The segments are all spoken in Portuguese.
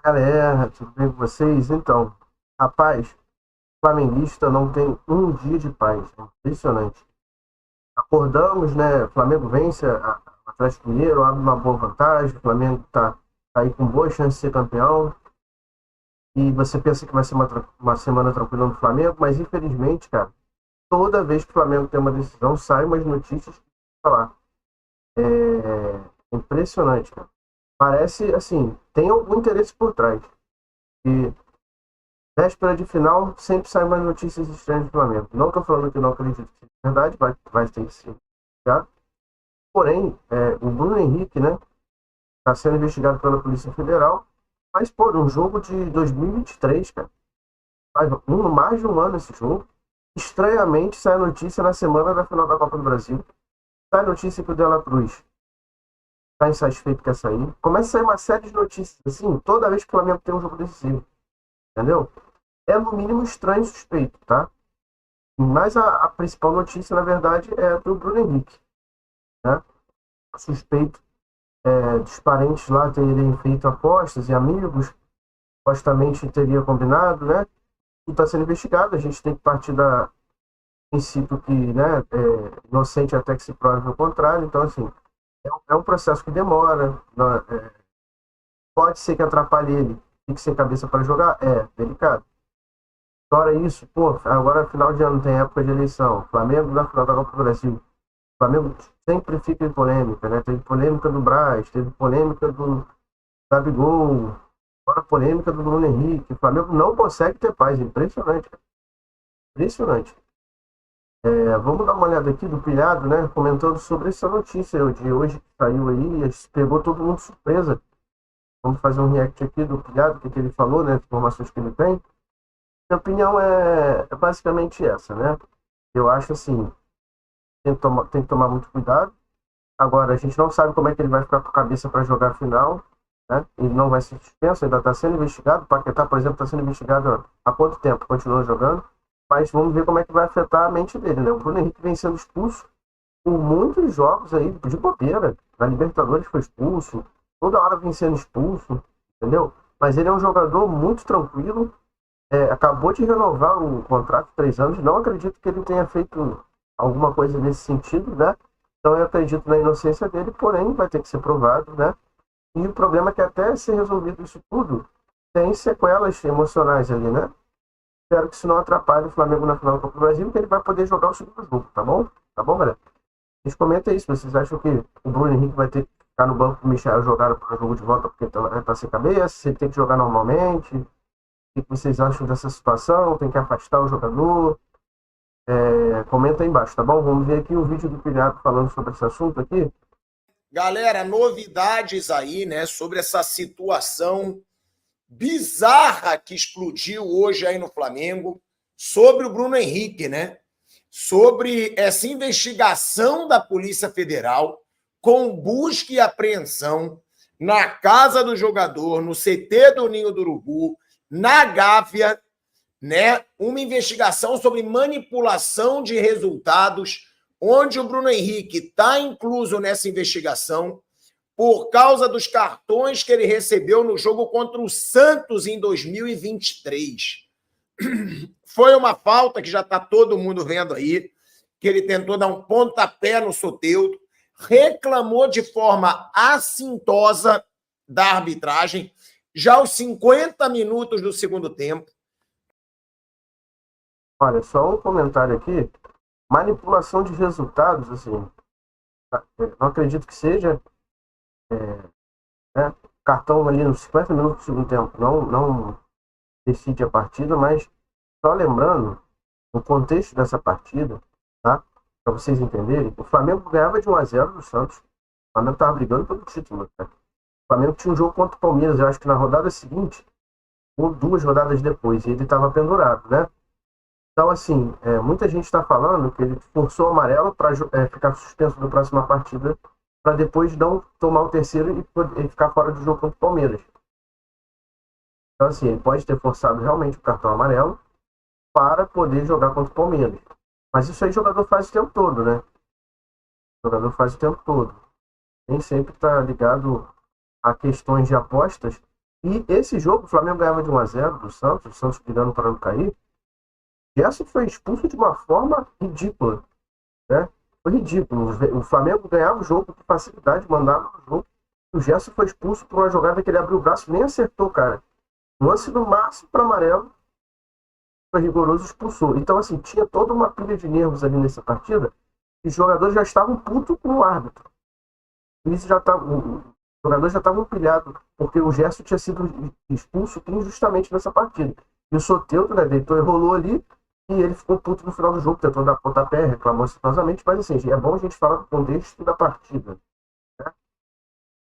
Galera, tudo bem com vocês? Então, rapaz, flamenguista não tem um dia de paz. É impressionante. Acordamos, né? O Flamengo vence o Atlético Mineiro, abre uma boa vantagem. O Flamengo tá aí com boa chance de ser campeão. E você pensa que vai ser uma semana tranquila no Flamengo, mas infelizmente, cara, toda vez que o Flamengo tem uma decisão, saem umas notícias que falar. É impressionante, cara. Parece assim, tem algum interesse por trás. E véspera de final, sempre saem mais notícias estranhas do Flamengo. Não estou falando que não acredito que seja verdade, vai ter que ser investigado. Porém, o Bruno Henrique, né, está sendo investigado pela Polícia Federal, mas, pô, um jogo de 2023, cara. Faz mais de um ano esse jogo. Estranhamente, sai a notícia na semana da final da Copa do Brasil. Sai a notícia que o De La Cruz está insatisfeito que quer sair. Começa a sair uma série de notícias, assim, toda vez que o Flamengo tem um jogo decisivo. Entendeu? É no mínimo estranho e suspeito, tá? Mas a principal notícia, na verdade, é do Bruno Henrique, né? Suspeito dos parentes lá terem feito apostas e amigos, supostamente teria combinado, né? E está sendo investigado. A gente tem que partir da princípio que, né, inocente até que se prove o contrário. Então, assim, é um processo que demora, né? Pode ser que atrapalhe ele, tem que ser cabeça para jogar, é delicado. Fora isso, pô, agora final de ano tem época de eleição. Flamengo na final da Copa do Brasil. O Flamengo sempre fica em polêmica, né? Teve polêmica do Brás, teve polêmica do Gabigol, agora polêmica do Bruno Henrique. O Flamengo não consegue ter paz. Impressionante, cara. Impressionante. Vamos dar uma olhada aqui do Pilhado, né? Comentando sobre essa notícia de hoje que saiu aí, pegou todo mundo de surpresa. Vamos fazer um react aqui do Pilhado, o que ele falou, né? As informações que ele tem. Minha opinião é basicamente essa, né? Eu acho assim, tem que tomar muito cuidado. Agora, a gente não sabe como é que ele vai ficar com a cabeça para jogar a final, né? Ele não vai ser suspenso, ainda está sendo investigado. O Paquetá, por exemplo, está sendo investigado há quanto tempo? Continua jogando. Mas vamos ver como é que vai afetar a mente dele, né? O Bruno Henrique vem sendo expulso por muitos jogos aí de bobeira. Na Libertadores foi expulso, toda hora vem sendo expulso, entendeu? Mas ele é um jogador muito tranquilo, acabou de renovar o contrato de 3 anos. Não acredito que ele tenha feito alguma coisa nesse sentido, né? Então eu acredito na inocência dele, porém vai ter que ser provado, né? E o problema é que até ser resolvido isso tudo, tem sequelas emocionais ali, né? Espero que isso não atrapalhe o Flamengo na final do Copa do Brasil, porque ele vai poder jogar o segundo jogo, tá bom? Tá bom, galera? Vocês comentem isso. Vocês acham que o Bruno Henrique vai ter que ficar no banco para o Michel jogar o jogo de volta porque tá sem cabeça? Se ele tem que jogar normalmente? O que vocês acham dessa situação? Tem que afastar o jogador? Comenta aí embaixo, tá bom? Vamos ver aqui o vídeo do Pilhado falando sobre esse assunto aqui. Galera, novidades aí, né, sobre essa situação bizarra que explodiu hoje aí no Flamengo, sobre o Bruno Henrique, né? Sobre essa investigação da Polícia Federal com busca e apreensão na casa do jogador, no CT do Ninho do Urubu, na Gávea, né? Uma investigação sobre manipulação de resultados, onde o Bruno Henrique está incluso nessa investigação por causa dos cartões que ele recebeu no jogo contra o Santos em 2023. Foi uma falta que já está todo mundo vendo aí, que ele tentou dar um pontapé no Soteldo, reclamou de forma assintosa da arbitragem, já aos 50 minutos do segundo tempo. Olha, só um comentário aqui. Manipulação de resultados, assim, não acredito que seja, né? Cartão ali nos 50 minutos do segundo tempo não decide a partida, mas só lembrando, no contexto dessa partida, tá? Para vocês entenderem, o Flamengo ganhava de 1-0 do Santos. O Flamengo estava brigando pelo título, né? O Flamengo tinha um jogo contra o Palmeiras, eu acho que na rodada seguinte, ou 2 rodadas depois, e ele estava pendurado, né? Então, assim, muita gente está falando que ele forçou o amarelo para ficar suspenso na próxima partida, para depois não tomar o terceiro e ficar fora do jogo contra o Palmeiras. Então, assim, ele pode ter forçado realmente o cartão amarelo para poder jogar contra o Palmeiras. Mas isso aí o jogador faz o tempo todo, né? O jogador faz o tempo todo. Nem sempre está ligado a questões de apostas E esse jogo, o Flamengo ganhava de 1-0 do Santos, o Santos brigando para não cair. Gerson foi expulso de uma forma ridícula, né? Foi ridículo. O Flamengo ganhava o jogo com facilidade, mandava o jogo. O Gerson foi expulso por uma jogada que ele abriu o braço e nem acertou, cara. Um lance no máximo para amarelo, foi rigoroso, expulsou. Então, assim, tinha toda uma pilha de nervos ali nessa partida. E os jogadores já estavam putos com o árbitro. Os jogadores já estavam pilhados, porque o Gerson tinha sido expulso injustamente nessa partida. E o Soteldo, né, deitou e rolou ali, e ele ficou puto no final do jogo, tentou dar pontapé, reclamou aciosamente, mas assim, é bom a gente falar do contexto da partida.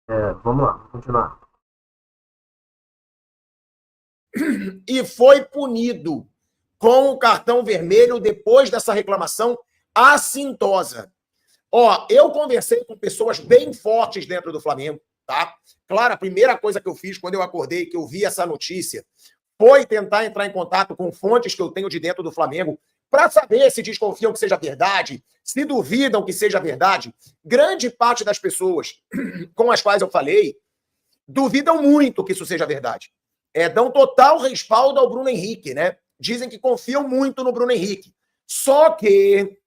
Né? Vamos lá, vamos continuar. E foi punido com o cartão vermelho depois dessa reclamação assintosa. Ó, eu conversei com pessoas bem fortes dentro do Flamengo, tá? Claro, a primeira coisa que eu fiz quando eu acordei, que eu vi essa notícia, foi tentar entrar em contato com fontes que eu tenho de dentro do Flamengo para saber se desconfiam que seja verdade, se duvidam que seja verdade. Grande parte das pessoas com as quais eu falei duvidam muito que isso seja verdade. Dão total respaldo ao Bruno Henrique, né? Dizem que confiam muito no Bruno Henrique. Só que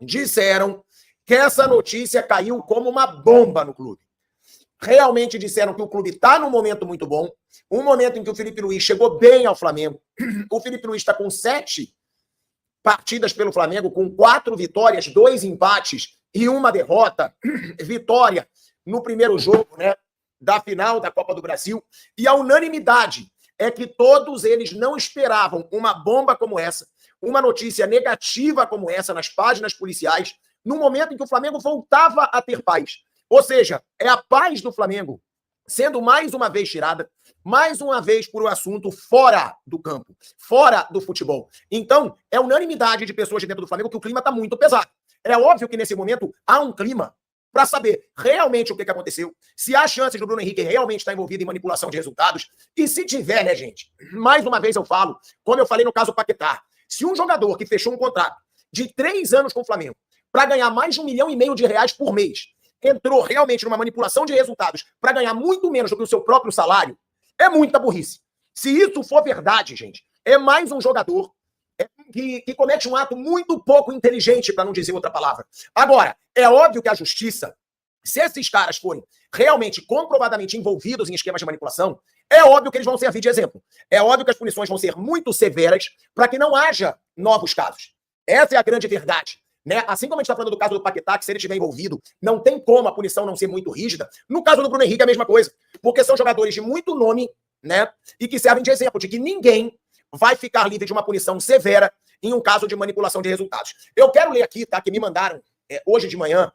disseram que essa notícia caiu como uma bomba no clube. Realmente disseram que o clube está num momento muito bom, um momento em que o Felipe Luiz chegou bem ao Flamengo. O Felipe Luiz está com 7 partidas pelo Flamengo, com 4 vitórias, 2 empates e 1 derrota. Vitória no primeiro jogo, né, da final da Copa do Brasil. E a unanimidade é que todos eles não esperavam uma bomba como essa, uma notícia negativa como essa nas páginas policiais, no momento em que o Flamengo voltava a ter paz. Ou seja, é a paz do Flamengo sendo mais uma vez tirada, mais uma vez por um assunto fora do campo, fora do futebol. Então, é unanimidade de pessoas de dentro do Flamengo que o clima está muito pesado. É óbvio que nesse momento há um clima para saber realmente o que aconteceu, se há chances do Bruno Henrique realmente estar envolvido em manipulação de resultados, e se tiver, né, gente? Mais uma vez eu falo, como eu falei no caso do Paquetá, se um jogador que fechou um contrato de 3 anos com o Flamengo para ganhar mais de R$1,5 milhão por mês, entrou realmente numa manipulação de resultados para ganhar muito menos do que o seu próprio salário, é muita burrice. Se isso for verdade, gente, é mais um jogador que comete um ato muito pouco inteligente, para não dizer outra palavra. Agora, é óbvio que a justiça, se esses caras forem realmente comprovadamente envolvidos em esquemas de manipulação, é óbvio que eles vão servir de exemplo. É óbvio que as punições vão ser muito severas para que não haja novos casos. Essa é a grande verdade. Né? Assim como a gente está falando do caso do Paquetá, que se ele estiver envolvido, não tem como a punição não ser muito rígida. No caso do Bruno Henrique é a mesma coisa. Porque são jogadores de muito nome, né? E que servem de exemplo de que ninguém vai ficar livre de uma punição severa em um caso de manipulação de resultados. Eu quero ler aqui, tá? Que me mandaram hoje de manhã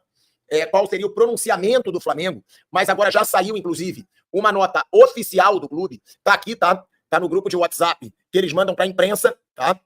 qual seria o pronunciamento do Flamengo, mas agora já saiu, inclusive, uma nota oficial do clube. Tá aqui, tá? Tá no grupo de WhatsApp que eles mandam para a imprensa, tá?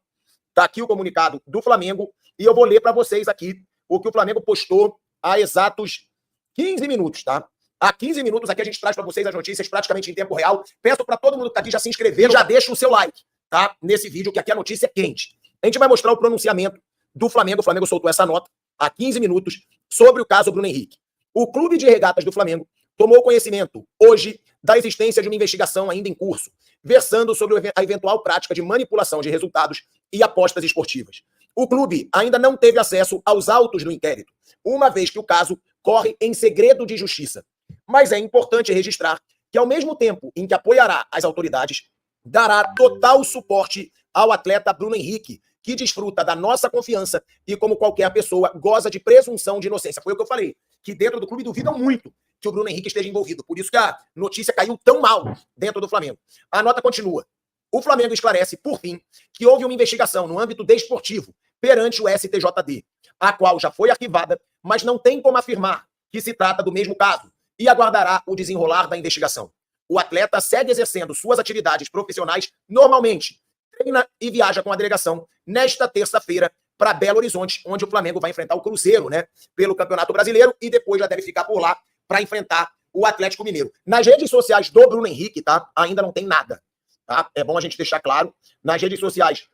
Tá aqui o comunicado do Flamengo e eu vou ler para vocês aqui o que o Flamengo postou há exatos 15 minutos, tá? Há 15 minutos aqui a gente traz para vocês as notícias praticamente em tempo real. Peço para todo mundo que tá aqui já se inscrever, já deixa o seu like, tá? Nesse vídeo, que aqui a notícia é quente. A gente vai mostrar o pronunciamento do Flamengo. O Flamengo soltou essa nota há 15 minutos sobre o caso Bruno Henrique. O Clube de Regatas do Flamengo tomou conhecimento hoje da existência de uma investigação ainda em curso, versando sobre a eventual prática de manipulação de resultados e apostas esportivas. O clube ainda não teve acesso aos autos do inquérito, uma vez que o caso corre em segredo de justiça. Mas é importante registrar que, ao mesmo tempo em que apoiará as autoridades, dará total suporte ao atleta Bruno Henrique, que desfruta da nossa confiança e, como qualquer pessoa, goza de presunção de inocência. Foi o que eu falei, que dentro do clube duvidam muito que o Bruno Henrique esteja envolvido. Por isso que a notícia caiu tão mal dentro do Flamengo. A nota continua. O Flamengo esclarece, por fim, que houve uma investigação no âmbito desportivo perante o STJD, a qual já foi arquivada, mas não tem como afirmar que se trata do mesmo caso e aguardará o desenrolar da investigação. O atleta segue exercendo suas atividades profissionais normalmente, treina e viaja com a delegação nesta terça-feira para Belo Horizonte, onde o Flamengo vai enfrentar o Cruzeiro, né, pelo Campeonato Brasileiro, e depois já deve ficar por lá para enfrentar o Atlético Mineiro. Nas redes sociais do Bruno Henrique, tá, ainda não tem nada. Tá? É bom a gente deixar claro. Nas redes sociais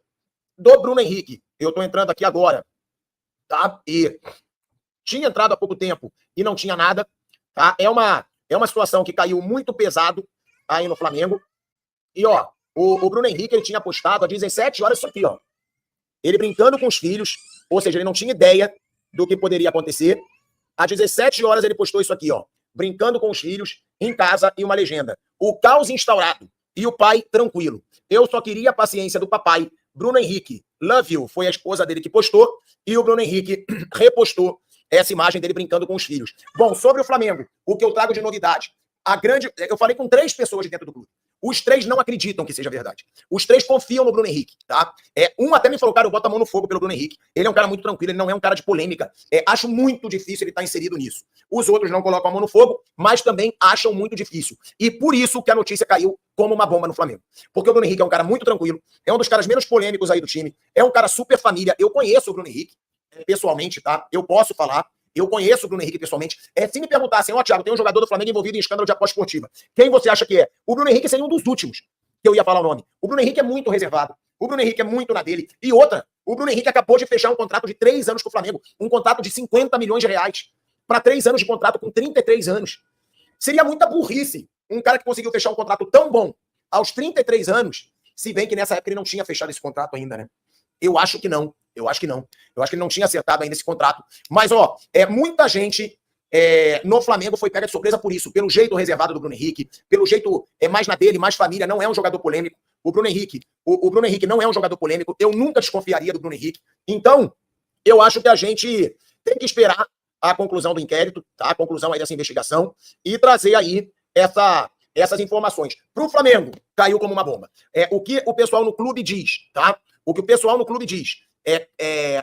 do Bruno Henrique, eu estou entrando aqui agora, tá? E tinha entrado há pouco tempo e não tinha nada, tá? É uma situação que caiu muito pesado aí no Flamengo. E, ó, o Bruno Henrique, ele tinha postado às 17 horas isso aqui, ó. Ele brincando com os filhos, ou seja, ele não tinha ideia do que poderia acontecer. Às 17 horas ele postou isso aqui, ó. Brincando com os filhos, em casa, e uma legenda. O caos instaurado e o pai tranquilo. Eu só queria a paciência do papai. Bruno Henrique, love you, foi a esposa dele que postou, e o Bruno Henrique repostou essa imagem dele brincando com os filhos. Bom, sobre o Flamengo, o que eu trago de novidade. Eu falei com 3 pessoas dentro do clube. Os 3 não acreditam que seja verdade. Os 3 confiam no Bruno Henrique, tá? Um até me falou, cara, eu boto a mão no fogo pelo Bruno Henrique. Ele é um cara muito tranquilo, ele não é um cara de polêmica. Acho muito difícil ele estar inserido nisso. Os outros não colocam a mão no fogo, mas também acham muito difícil. E por isso que a notícia caiu como uma bomba no Flamengo. Porque o Bruno Henrique é um cara muito tranquilo, é um dos caras menos polêmicos aí do time, é um cara super família. Eu conheço o Bruno Henrique, pessoalmente, tá? Eu posso falar. Eu conheço o Bruno Henrique pessoalmente. Se me perguntassem, ó, Thiago, tem um jogador do Flamengo envolvido em escândalo de aposta esportiva. Quem você acha que é? O Bruno Henrique seria um dos últimos que eu ia falar o nome. O Bruno Henrique é muito reservado. O Bruno Henrique é muito na dele. E outra, o Bruno Henrique acabou de fechar um contrato de 3 anos com o Flamengo. Um contrato de 50 milhões de reais. Para 3 anos de contrato com 33 anos. Seria muita burrice um cara que conseguiu fechar um contrato tão bom aos 33 anos, se bem que nessa época ele não tinha fechado esse contrato ainda, né? Eu acho que não. Eu acho que ele não tinha acertado ainda esse contrato. Mas, ó, muita gente no Flamengo foi pega de surpresa por isso. Pelo jeito reservado do Bruno Henrique, pelo jeito mais na dele, mais família, não é um jogador polêmico. O Bruno Henrique não é um jogador polêmico. Eu nunca desconfiaria do Bruno Henrique. Então, eu acho que a gente tem que esperar a conclusão do inquérito, tá? A conclusão aí dessa investigação e trazer aí essas informações. Para o Flamengo, caiu como uma bomba. O que o pessoal no clube diz, tá? O que o pessoal no clube diz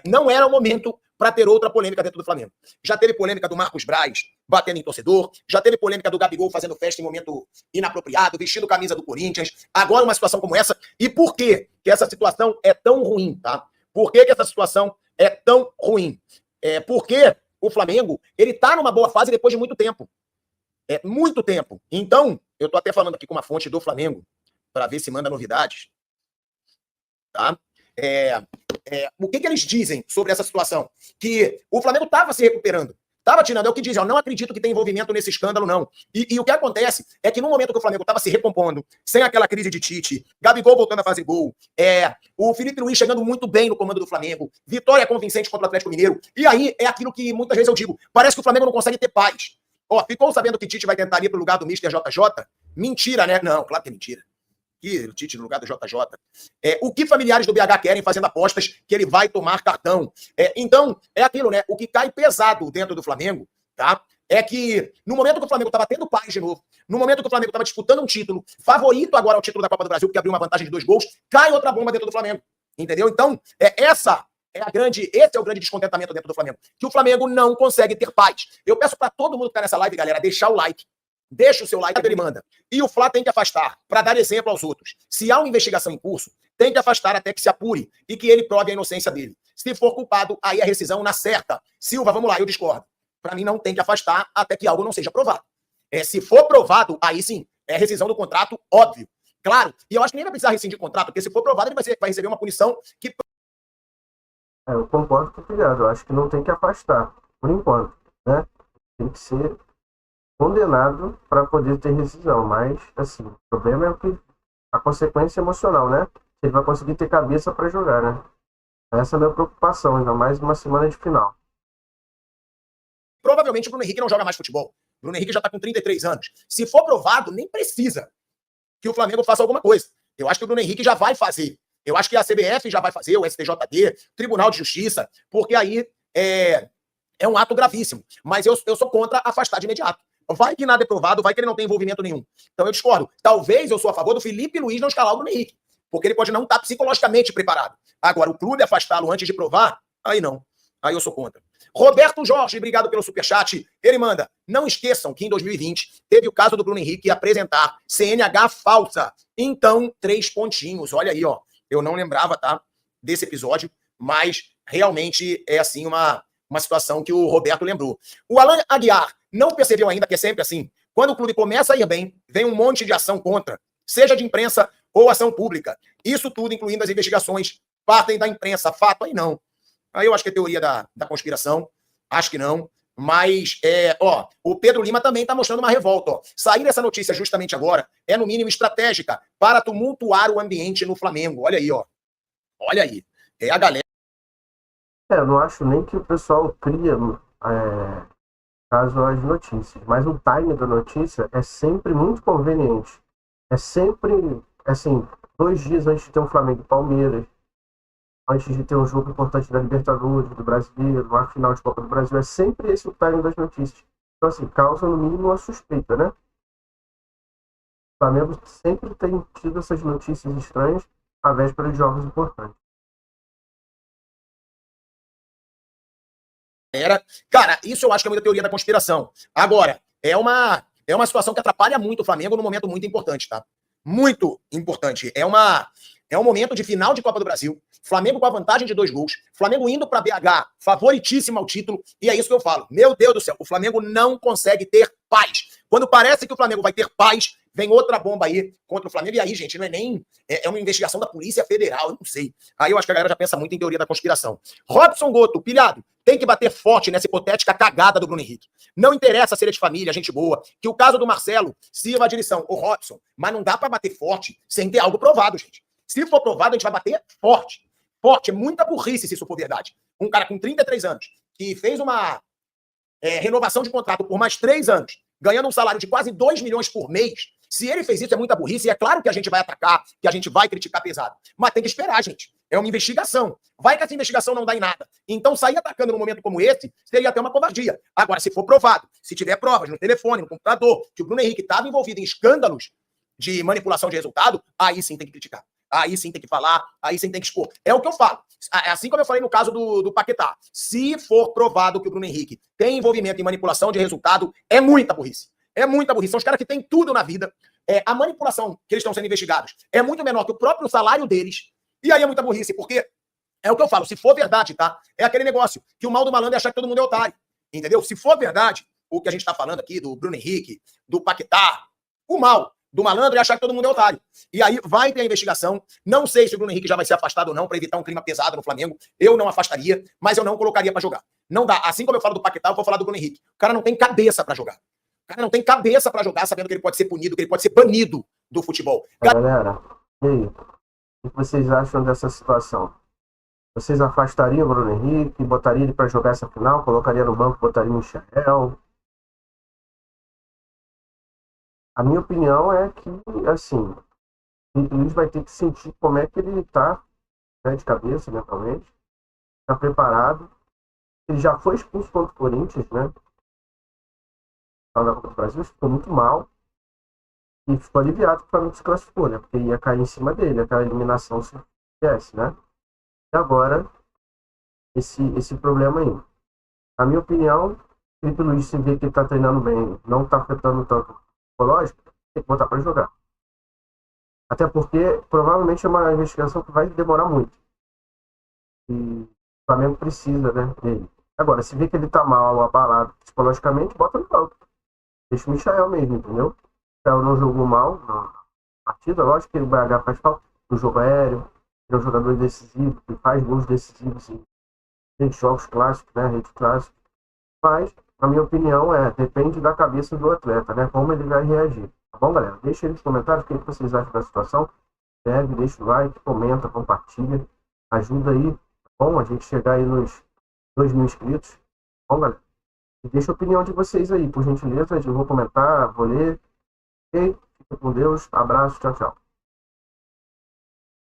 não era o momento para ter outra polêmica dentro do Flamengo. Já teve polêmica do Marcos Braz batendo em torcedor, já teve polêmica do Gabigol fazendo festa em momento inapropriado, vestindo camisa do Corinthians. Agora uma situação como essa. E por que essa situação é tão ruim, tá? Por que essa situação é tão ruim? Porque o Flamengo, ele tá numa boa fase depois de muito tempo. Muito tempo. Então, eu tô até falando aqui com uma fonte do Flamengo para ver se manda novidades. Tá? O que eles dizem sobre essa situação? Que o Flamengo estava se recuperando, estava tirando, é o que dizem, eu não acredito que tem envolvimento nesse escândalo, não. E o que acontece é que no momento que o Flamengo estava se recompondo, sem aquela crise de Tite, Gabigol voltando a fazer gol, o Felipe Luiz chegando muito bem no comando do Flamengo, vitória convincente contra o Atlético Mineiro, e aí é aquilo que muitas vezes eu digo, parece que o Flamengo não consegue ter paz. Ó, ficou sabendo que Tite vai tentar ir para o lugar do Mister JJ? Mentira, né? Não, claro que é mentira. Que o Tite no lugar do JJ. O que familiares do BH querem fazendo apostas que ele vai tomar cartão. Então, é aquilo, né? O que cai pesado dentro do Flamengo, tá? É que no momento que o Flamengo estava tendo paz de novo, no momento que o Flamengo estava disputando um título, favorito agora ao título da Copa do Brasil, porque abriu uma vantagem de 2 gols, cai outra bomba dentro do Flamengo. Entendeu? Então, esse é o grande descontentamento dentro do Flamengo. Que o Flamengo não consegue ter paz. Eu peço para todo mundo que tá nessa live, galera, deixar o like. Deixa o seu like, ele manda. E o Fla tem que afastar, para dar exemplo aos outros. Se há uma investigação em curso, tem que afastar até que se apure e que ele prove a inocência dele. Se for culpado, aí a rescisão na certa. Silva, vamos lá, eu discordo. Para mim, não tem que afastar até que algo não seja provado. Se for provado, aí sim, é rescisão do contrato, óbvio. Claro, e eu acho que nem vai precisar rescindir o contrato, porque se for provado, ele vai receber uma punição que... Eu concordo com o Filiado, eu acho que não tem que afastar, por enquanto, né? Tem que ser condenado para poder ter rescisão, mas, assim, o problema é a consequência emocional, né? Se ele vai conseguir ter cabeça para jogar, né? Essa é a minha preocupação, ainda mais numa semana de final. Provavelmente o Bruno Henrique não joga mais futebol. O Bruno Henrique já está com 33 anos. Se for provado, nem precisa que o Flamengo faça alguma coisa. Eu acho que o Bruno Henrique já vai fazer. Eu acho que a CBF já vai fazer, o STJD, Tribunal de Justiça, porque aí é um ato gravíssimo. Mas eu sou contra afastar de imediato. Vai que nada é provado, vai que ele não tem envolvimento nenhum. Então eu discordo. Talvez eu sou a favor do Felipe Luiz não escalar o Bruno Henrique, porque ele pode não estar psicologicamente preparado. Agora, o clube afastá-lo antes de provar, aí não. Aí eu sou contra. Roberto Jorge, obrigado pelo superchat. Ele manda, não esqueçam que em 2020 teve o caso do Bruno Henrique apresentar CNH falsa. Então, 3 pontinhos. Olha aí, ó. Eu não lembrava, tá, desse episódio, mas realmente é assim uma situação que o Roberto lembrou. O Alan Aguiar não percebeu ainda que é sempre assim. Quando o clube começa a ir bem, vem um monte de ação contra, seja de imprensa ou ação pública. Isso tudo, incluindo as investigações, partem da imprensa. Fato aí não. Aí eu acho que é teoria da conspiração. Acho que não. Mas, ó, o Pedro Lima também está mostrando uma revolta. Ó. Sair essa notícia justamente agora é, no mínimo, estratégica para tumultuar o ambiente no Flamengo. Olha aí, ó. Olha aí. É a galera. Eu não acho nem que o pessoal cria caso as notícias, mas o time da notícia é sempre muito conveniente. É sempre, assim, 2 dias antes de ter um Flamengo e Palmeiras, antes de ter um jogo importante da Libertadores, do Brasileiro, uma final de Copa do Brasil, é sempre esse o time das notícias. Então, assim, causa no mínimo uma suspeita, né? O Flamengo sempre tem tido essas notícias estranhas à véspera de jogos importantes. Cara, isso eu acho que é muita teoria da conspiração. Agora, é uma situação que atrapalha muito o Flamengo num momento muito importante, tá? Muito importante. É um momento de final de Copa do Brasil. Flamengo com a vantagem de 2 gols. Flamengo indo para BH, favoritíssimo ao título. E é isso que eu falo. Meu Deus do céu, o Flamengo não consegue ter paz. Quando parece que o Flamengo vai ter paz, vem outra bomba aí contra o Flamengo. E aí, gente, não é nem... É uma investigação da Polícia Federal, eu não sei. Aí eu acho que a galera já pensa muito em teoria da conspiração. Robson Goto, pilhado, tem que bater forte nessa hipotética cagada do Bruno Henrique. Não interessa se ele é de família, gente boa, que o caso do Marcelo sirva de lição. Ô, Robson, mas não dá pra bater forte sem ter algo provado, gente. Se for provado, a gente vai bater forte. Forte, é muita burrice se isso for verdade. Um cara com 33 anos, que fez uma renovação de contrato por mais 3 anos, ganhando um salário de quase 2 milhões por mês, se ele fez isso, é muita burrice, e é claro que a gente vai atacar, que a gente vai criticar pesado. Mas tem que esperar, gente. É uma investigação. Vai que essa investigação não dá em nada. Então, sair atacando num momento como esse seria até uma covardia. Agora, se for provado, se tiver provas no telefone, no computador, que o Bruno Henrique estava envolvido em escândalos de manipulação de resultado, aí sim tem que criticar. Aí sim tem que falar, aí sim tem que expor. É o que eu falo. Assim como eu falei no caso do Paquetá. Se for provado que o Bruno Henrique tem envolvimento em manipulação de resultado, é muita burrice. É muita burrice. São os caras que têm tudo na vida. A manipulação que eles estão sendo investigados é muito menor que o próprio salário deles. E aí é muita burrice, porque é o que eu falo. Se for verdade, tá? É aquele negócio que o mal do malandro é achar que todo mundo é otário. Entendeu? Se for verdade, o que a gente tá falando aqui do Bruno Henrique, do Paquetá, o mal do malandro é achar que todo mundo é otário. E aí vai ter a investigação. Não sei se o Bruno Henrique já vai ser afastado ou não para evitar um clima pesado no Flamengo. Eu não afastaria, mas eu não colocaria para jogar. Não dá. Assim como eu falo do Paquetá, eu vou falar do Bruno Henrique. O cara não tem cabeça para jogar. O cara não tem cabeça para jogar sabendo que ele pode ser punido, que ele pode ser banido do futebol. Galera, e aí? O que vocês acham dessa situação? Vocês afastariam o Bruno Henrique, botariam ele para jogar essa final, colocaria no banco, botaria o Michael? A minha opinião é que, assim, o Luiz vai ter que sentir como é que ele está, né, de cabeça, mentalmente, está preparado. Ele já foi expulso contra o Corinthians, né? Na Copa do Brasil, ficou muito mal. E ficou aliviado que o Flamengo se classificou, né? Porque ia cair em cima dele, aquela eliminação se fizesse, né? E agora, esse problema aí. Na minha opinião, o Felipe Luiz, se vê que ele está treinando bem, não está afetando tanto o psicológico, tem que botar para jogar. Até porque, provavelmente, é uma investigação que vai demorar muito. E o Flamengo precisa, né, dele. Agora, se vê que ele está mal, abalado psicologicamente, bota no banco. Deixa o Michael mesmo, entendeu? O Michael não jogou mal na partida, lógico que o BH faz falta no jogo aéreo, ele é um jogador decisivo, que faz gols decisivos em jogos clássicos, né, rede clássica. Mas, na minha opinião, depende da cabeça do atleta, né, como ele vai reagir. Tá bom, galera? Deixa aí nos comentários o que vocês acham da situação. Segue, deixa o like, comenta, compartilha. Ajuda aí, tá bom? A gente chegar aí nos 2.000 inscritos. Tá bom, galera? E deixa a opinião de vocês aí, por gentileza. Eu vou comentar, vou ler. Ok? Fica com Deus. Abraço, tchau, tchau.